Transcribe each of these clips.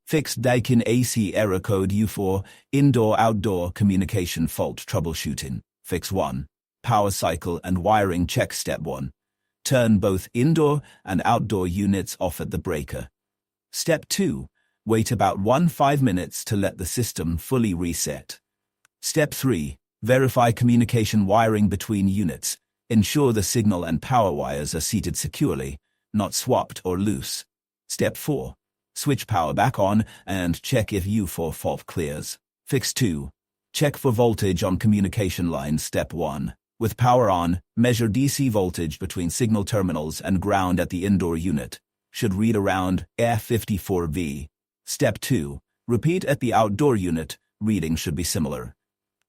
Fix Daikin AC error code U4, indoor-outdoor communication fault troubleshooting. Fix 1. Power cycle and wiring check. Step 1. Turn both indoor and outdoor units off at the breaker. Step 2. Wait about 5 minutes to let the system fully reset. Step 3. Verify communication wiring between units. Ensure the signal and power wires are seated securely, not swapped or loose. Step 4. Switch power back on and check if U4 fault clears. Fix 2. Check for voltage on communication lines. Step 1. With power on, measure DC voltage between signal terminals and ground at the indoor unit. Should read around 54 V. Step 2. Repeat at the outdoor unit. Reading should be similar.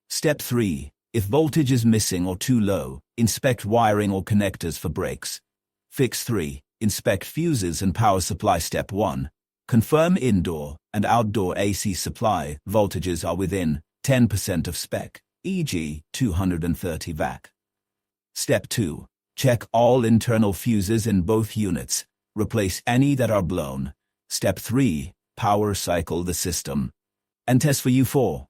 Step 3. If voltage is missing or too low, inspect wiring or connectors for breaks. Fix 3. Inspect fuses and power supply. Step 1. Confirm indoor and outdoor AC supply voltages are within 10% of spec, e.g. 230 VAC. Step 2. Check all internal fuses in both units. Replace any that are blown. Step 3. Power cycle the system. And test for U4.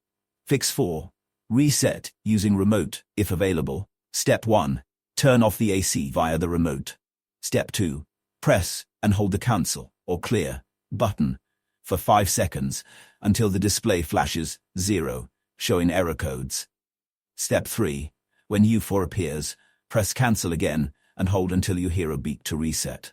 Fix 4. Reset using remote, if available. Step 1. Turn off the AC via the remote. Step 2. Press and hold the cancel or clear button for 5 seconds until the display flashes 0, showing error codes. Step 3. When U4 appears, press cancel again and hold until you hear a beep to reset.